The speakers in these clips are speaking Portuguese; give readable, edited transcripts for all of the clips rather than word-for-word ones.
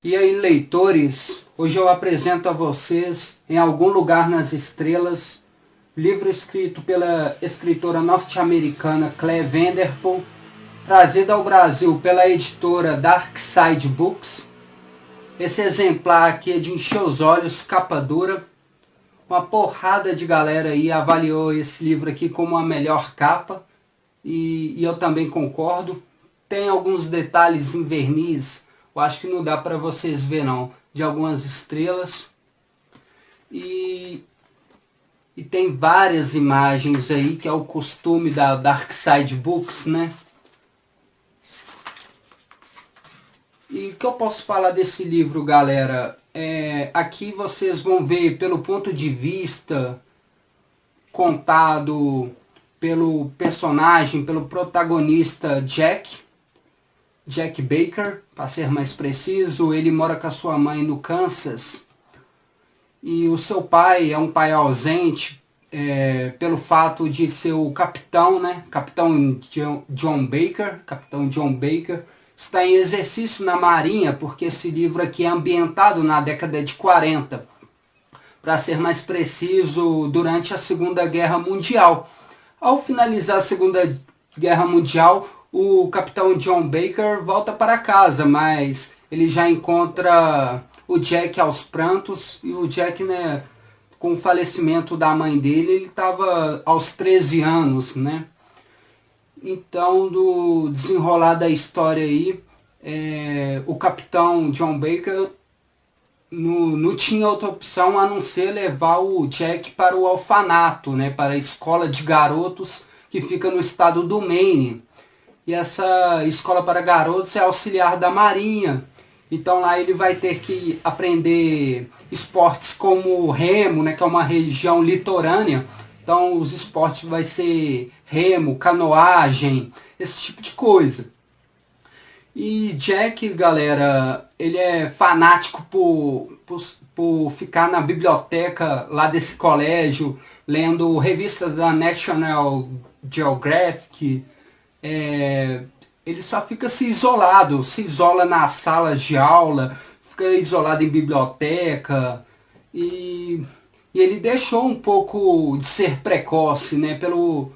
E aí, leitores, hoje eu apresento a vocês Em Algum Lugar nas Estrelas, livro escrito pela escritora norte-americana Claire Vanderpool, trazido ao Brasil pela editora Dark Side Books. Esse exemplar aqui é de encher os olhos, capa dura. Uma porrada de galera aí avaliou esse livro aqui como a melhor capa, e eu também concordo. Tem alguns detalhes em verniz, eu acho que não dá para vocês ver não, de algumas estrelas. E tem várias imagens aí, que é o costume da Dark Side Books, né? E o que eu posso falar desse livro, galera? Aqui vocês vão ver pelo ponto de vista contado pelo personagem, pelo protagonista Jack Baker, para ser mais preciso. Ele mora com a sua mãe no Kansas e o seu pai é um pai ausente, pelo fato de ser o capitão, né? Capitão John Baker está em exercício na Marinha, porque esse livro aqui é ambientado na década de 40. Para ser mais preciso, durante a Segunda Guerra Mundial. Ao finalizar a Segunda Guerra Mundial, o capitão John Baker volta para casa, mas ele já encontra o Jack aos prantos, e o Jack, né, com o falecimento da mãe dele, ele estava aos 13 anos, né? Então, do desenrolar da história aí, o capitão John Baker não tinha outra opção a não ser levar o Jack para o orfanato, né, para a escola de garotos que fica no estado do Maine. E essa escola para garotos é auxiliar da Marinha. Então lá ele vai ter que aprender esportes como remo, né, que é uma região litorânea. Então os esportes vai ser remo, canoagem, esse tipo de coisa. E Jack, galera, ele é fanático por ficar na biblioteca lá desse colégio, lendo revistas da National Geographic. Ele só fica se isola nas salas de aula, fica isolado em biblioteca. E ele deixou um pouco de ser precoce, né, pelo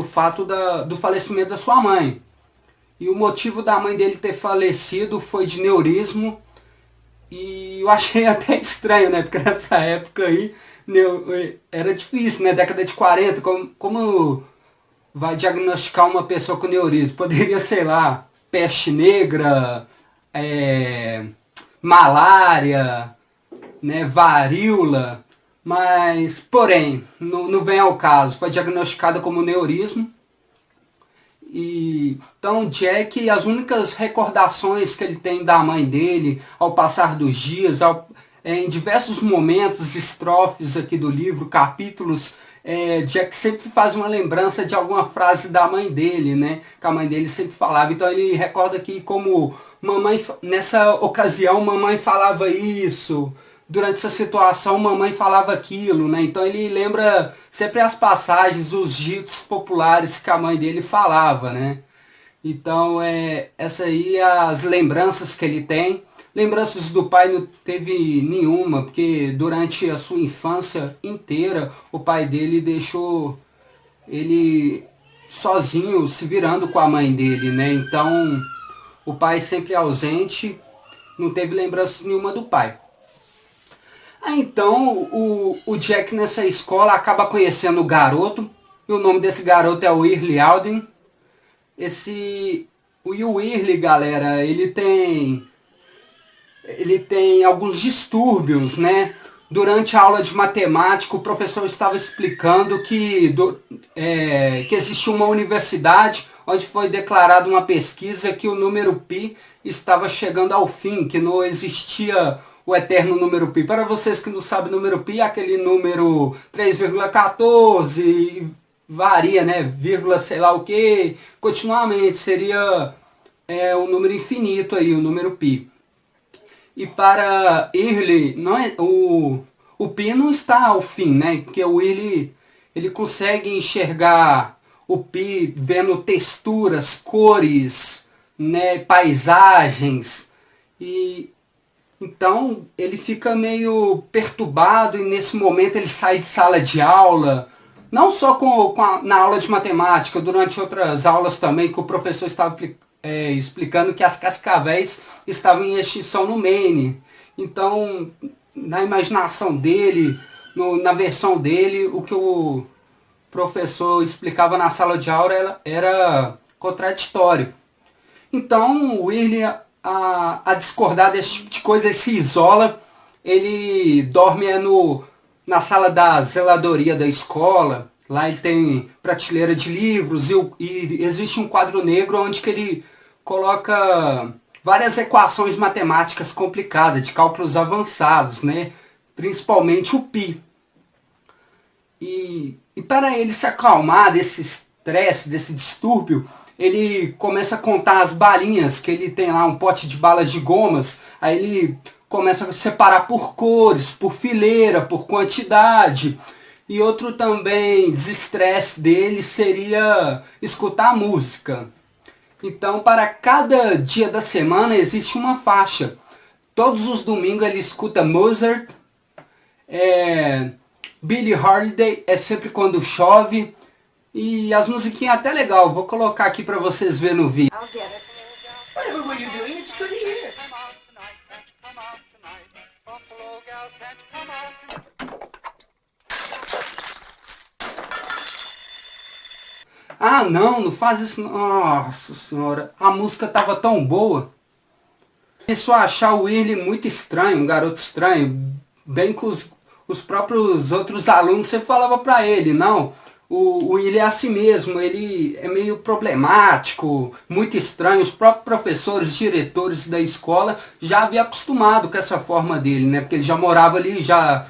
fato do falecimento da sua mãe. E o motivo da mãe dele ter falecido foi de neurismo. E eu achei até estranho, né? Porque nessa época aí era difícil, né? Década de 40, como vai diagnosticar uma pessoa com neurismo? Poderia, sei lá, peste negra, malária, né? Varíola. Mas, porém, não vem ao caso. Foi diagnosticada como neurismo. Então Jack, as únicas recordações que ele tem da mãe dele ao passar dos dias, em diversos momentos, estrofes aqui do livro, capítulos, Jack sempre faz uma lembrança de alguma frase da mãe dele, né? Que a mãe dele sempre falava. Então ele recorda que como mamãe, nessa ocasião, mamãe falava isso. Durante essa situação, mamãe falava aquilo, né? Então ele lembra sempre as passagens, os ditos populares que a mãe dele falava, né? Então, essa aí as lembranças que ele tem. Lembranças do pai não teve nenhuma, porque durante a sua infância inteira, o pai dele deixou ele sozinho, se virando com a mãe dele, né? Então, o pai sempre ausente, não teve lembranças nenhuma do pai. Então o Jack nessa escola acaba conhecendo o garoto, e o nome desse garoto é o Wesley Alden. O Wesley, galera, ele tem alguns distúrbios, né? Durante a aula de matemática, o professor estava explicando que existia uma universidade onde foi declarada uma pesquisa que o número π estava chegando ao fim, que não existia o eterno número π. Para vocês que não sabem, o número π é aquele número 3,14, varia, né? Vírgula sei lá o que, continuamente, seria um número infinito aí, o número π. E para Early, não é, o π não está ao fim, né? Porque o Early, ele consegue enxergar o π vendo texturas, cores, né? Paisagens. Então ele fica meio perturbado e nesse momento ele sai de sala de aula, não só na aula de matemática, durante outras aulas também que o professor estava explicando que as cascavéis estavam em extinção no Maine. Então, na imaginação dele, na versão dele, o que o professor explicava na sala de aula era contraditório. Então, o William, a discordar desse tipo de coisa, ele se isola, ele dorme na sala da zeladoria da escola. Lá ele tem prateleira de livros e existe um quadro negro onde que ele coloca várias equações matemáticas complicadas, de cálculos avançados, né? Principalmente o π. E para ele se acalmar desse estresse, desse distúrbio, ele começa a contar as balinhas, que ele tem lá um pote de balas de gomas, aí ele começa a separar por cores, por fileira, por quantidade. E outro também desestresse dele seria escutar música. Então, para cada dia da semana existe uma faixa. Todos os domingos ele escuta Mozart, Billie Holiday, é sempre quando chove. E as musiquinhas até legal, vou colocar aqui para vocês verem no vídeo. Whatever were you doing? It's good to hear. Ah, não, não faz isso. Nossa senhora, a música tava tão boa. Começou a achar o Willie muito estranho, um garoto estranho. Bem que os próprios outros alunos sempre falavam pra ele, não, o Willie é assim mesmo, ele é meio problemático, muito estranho. Os próprios professores, diretores da escola já haviam acostumado com essa forma dele, né? Porque ele já morava ali, já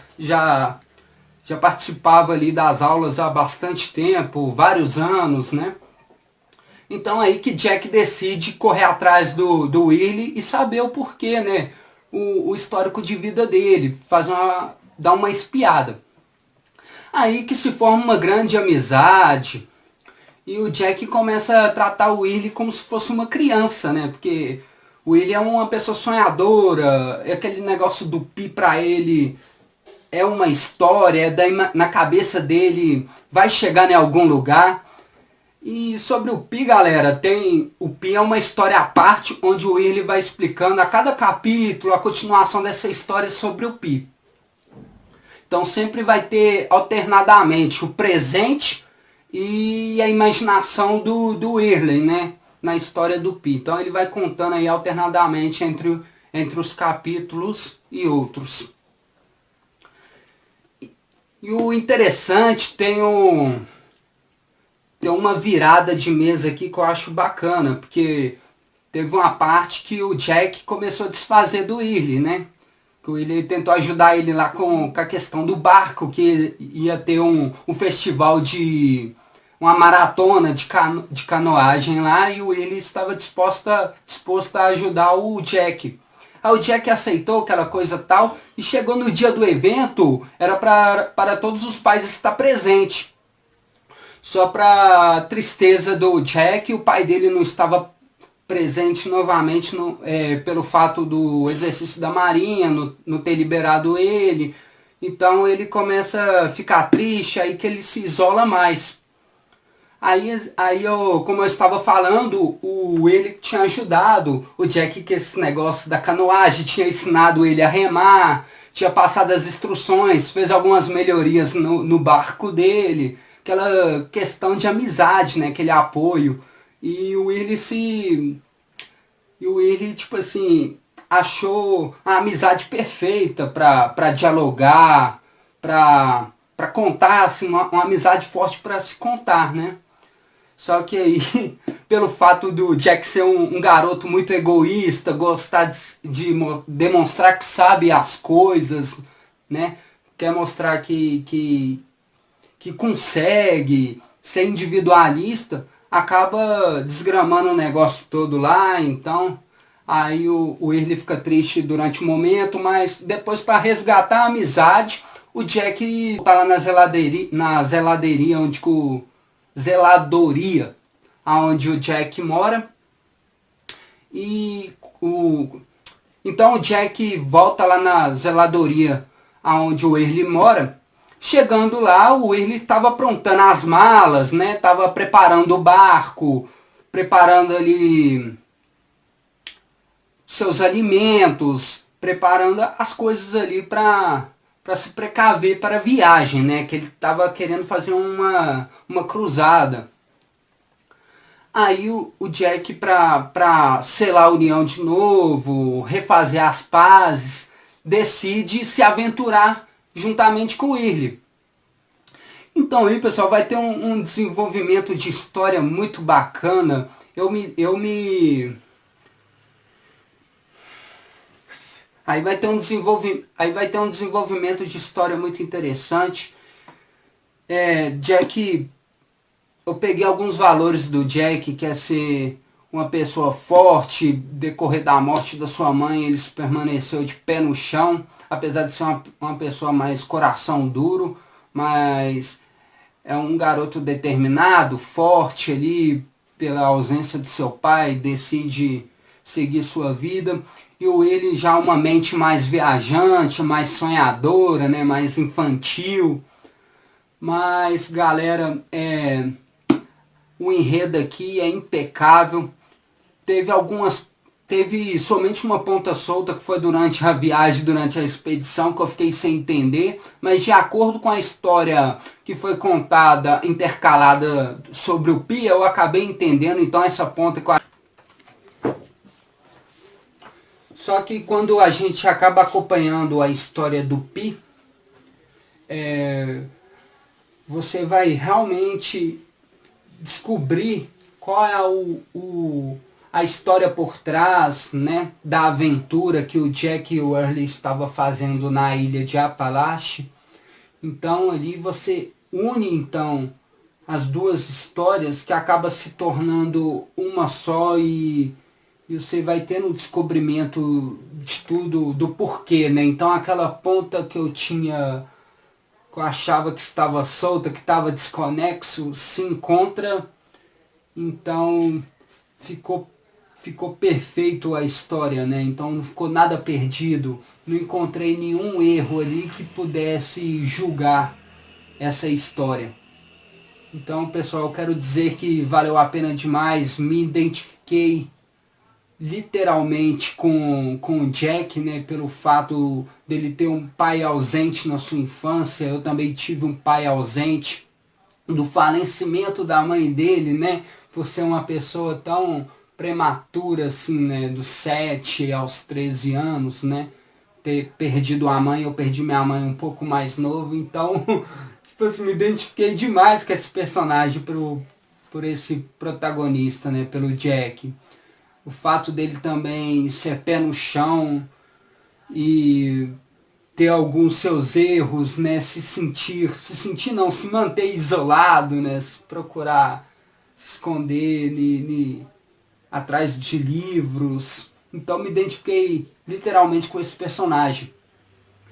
participava ali das aulas há bastante tempo, vários anos, né? Então aí que Jack decide correr atrás do Willie e saber o porquê, né? O histórico de vida dele, dar uma espiada. Aí que se forma uma grande amizade e o Jack começa a tratar o Willie como se fosse uma criança, né? Porque o Willie é uma pessoa sonhadora, é aquele negócio do pi pra ele é uma história, na cabeça dele vai chegar em algum lugar. E sobre o Pi, galera, o Pi é uma história à parte, onde o Willie vai explicando a cada capítulo a continuação dessa história sobre o Pi. Então sempre vai ter alternadamente o presente e a imaginação do Whirley, né? Na história do Pi. Então ele vai contando aí alternadamente entre os capítulos e outros. E o interessante, tem uma virada de mesa aqui que eu acho bacana, porque teve uma parte que o Jack começou a desfazer do Willie, né? Que o Willie tentou ajudar ele lá com a questão do barco, que ia ter um festival uma maratona de canoagem lá, e o Willie estava disposto a ajudar o Jack. Aí o Jack aceitou aquela coisa tal, e chegou no dia do evento, era para todos os pais estar presente. Só para tristeza do Jack, o pai dele não estava presente novamente pelo fato do exercício da Marinha, não ter liberado ele. Então ele começa a ficar triste, aí que ele se isola mais. Como eu estava falando, ele tinha ajudado o Jack com esse negócio da canoagem, tinha ensinado ele a remar, tinha passado as instruções, fez algumas melhorias no barco dele, aquela questão de amizade, né, aquele apoio. E o Willie, tipo assim, achou a amizade perfeita para dialogar, para contar, assim, uma amizade forte para se contar, né? Só que aí, pelo fato do Jack ser um garoto muito egoísta, gostar de demonstrar que sabe as coisas, né? Quer mostrar que consegue ser individualista, acaba desgramando o negócio todo lá. Então aí o Whirley fica triste durante o momento, mas depois, para resgatar a amizade, o Jack tá lá na zeladoria aonde o Jack mora, e Então o Jack volta lá na zeladoria aonde o Early mora. Chegando lá, o Early estava aprontando as malas, né? Tava preparando o barco, preparando ali seus alimentos, preparando as coisas ali para se precaver para a viagem, né? Que ele estava querendo fazer uma cruzada. Aí o Jack, para selar a união de novo, refazer as pazes, decide se aventurar juntamente com o Early. Então aí, pessoal, vai ter um desenvolvimento de história muito bacana. Aí vai ter um desenvolvimento de história muito interessante. Jack, eu peguei alguns valores do Jack, que é ser uma pessoa forte. Decorrer da morte da sua mãe, ele permaneceu de pé no chão, apesar de ser uma pessoa mais coração duro, mas é um garoto determinado, forte ali, pela ausência de seu pai, decide seguir sua vida. E ele já uma mente mais viajante, mais sonhadora, né, mais infantil. Mas, galera, o enredo aqui é impecável. Teve somente uma ponta solta, que foi durante a viagem, durante a expedição, que eu fiquei sem entender, mas de acordo com a história que foi contada, intercalada sobre o Pi, eu acabei entendendo. Então essa ponta que eu... Só que quando a gente acaba acompanhando a história do Pi, você vai realmente descobrir qual é a história por trás, né, da aventura que o Jack e o Early estavam fazendo na ilha de Apalache. Então ali você une então as duas histórias, que acaba se tornando uma só, e você vai tendo um descobrimento de tudo, do porquê, né? Então aquela ponta que eu achava que estava solta, que estava desconexo, se encontra. Então ficou perfeito a história, né? Então não ficou nada perdido, não encontrei nenhum erro ali que pudesse julgar essa história. Então, pessoal, eu quero dizer que valeu a pena demais. Me identifiquei literalmente com o Jack, né? Pelo fato dele ter um pai ausente na sua infância. Eu também tive um pai ausente, do falecimento da mãe dele, né? Por ser uma pessoa tão prematura assim, né? Dos 7 aos 13 anos, né? Ter perdido a mãe, eu perdi minha mãe um pouco mais novo, então tipo assim, me identifiquei demais com esse personagem por esse protagonista, né? Pelo Jack. O fato dele também ser pé no chão e ter alguns seus erros, né? Se manter isolado, né? Se procurar se esconder atrás de livros. Então me identifiquei literalmente com esse personagem.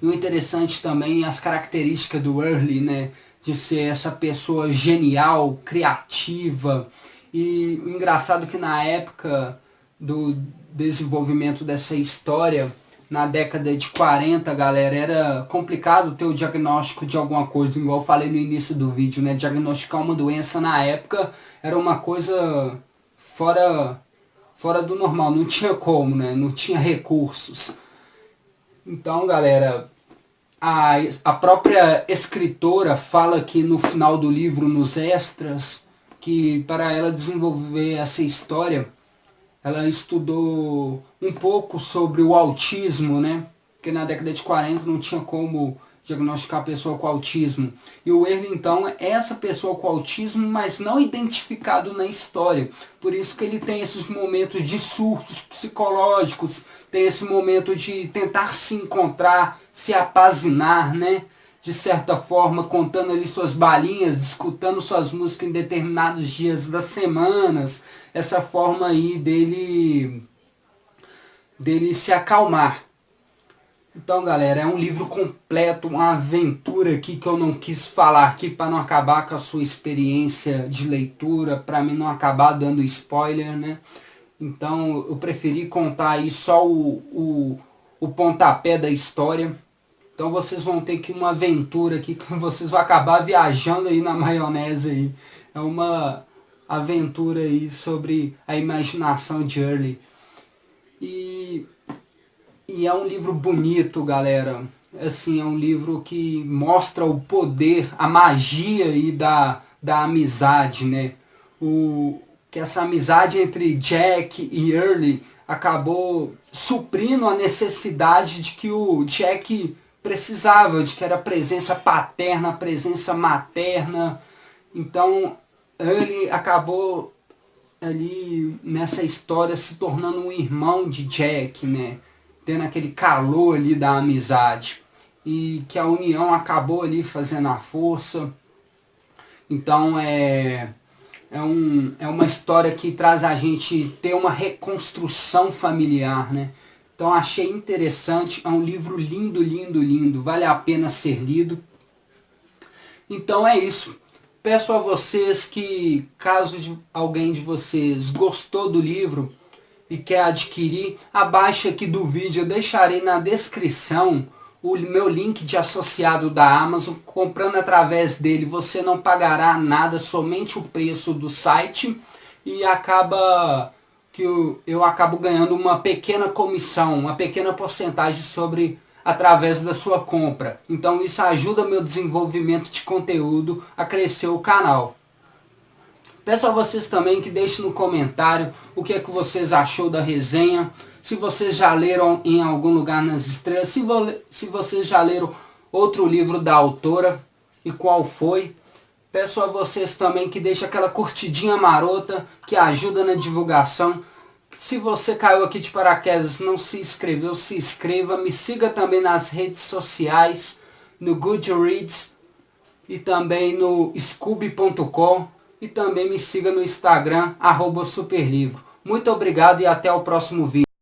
E o interessante também é as características do Early, né? De ser essa pessoa genial, criativa. E o engraçado é que na época do desenvolvimento dessa história, na década de 40, galera, era complicado ter o diagnóstico de alguma coisa, igual eu falei no início do vídeo, né? Diagnosticar uma doença na época era uma coisa fora do normal, não tinha como, né? Não tinha recursos. Então, galera, a própria escritora fala que no final do livro, nos extras, que para ela desenvolver essa história, ela estudou um pouco sobre o autismo, né? Porque na década de 40 não tinha como diagnosticar a pessoa com autismo. E o Early, então, é essa pessoa com autismo, mas não identificado na história. Por isso que ele tem esses momentos de surtos psicológicos, tem esse momento de tentar se encontrar, se apazinar, né? De certa forma, contando ali suas balinhas, escutando suas músicas em determinados dias das semanas. Essa forma aí dele se acalmar. Então, galera, é um livro completo, uma aventura aqui que eu não quis falar aqui para não acabar com a sua experiência de leitura, para mim não acabar dando spoiler, né? Então eu preferi contar aí só o pontapé da história. Então vocês vão ter que uma aventura aqui, que vocês vão acabar viajando aí na maionese aí. É uma aventura aí sobre a imaginação de Early. E é um livro bonito, galera. Assim, é um livro que mostra o poder, a magia aí da amizade, né? Que essa amizade entre Jack e Early acabou suprindo a necessidade de que o Jack precisava, de que era a presença paterna, a presença materna. Então, Early acabou ali nessa história se tornando um irmão de Jack, né? Tendo aquele calor ali da amizade. E que a união acabou ali fazendo a força. Então é uma história que traz a gente ter uma reconstrução familiar, né? Então achei interessante, é um livro lindo, lindo, lindo, vale a pena ser lido. Então é isso. Peço a vocês que, caso alguém de vocês gostou do livro e quer adquirir, abaixo aqui do vídeo eu deixarei na descrição o meu link de associado da Amazon. Comprando através dele você não pagará nada, somente o preço do site, e acaba que eu acabo ganhando uma pequena comissão, uma pequena porcentagem sobre através da sua compra. Então isso ajuda meu desenvolvimento de conteúdo a crescer o canal. Peço a vocês também que deixem no comentário o que é que vocês achou da resenha, se vocês já leram Em Algum Lugar nas Estrelas, se vocês já leram outro livro da autora e qual foi. Peço a vocês também que deixem aquela curtidinha marota que ajuda na divulgação. Se você caiu aqui de paraquedas, não se inscreveu, se inscreva. Me siga também nas redes sociais, no Goodreads e também no Scooby.com. E também me siga no Instagram, @superlivro. Muito obrigado e até o próximo vídeo.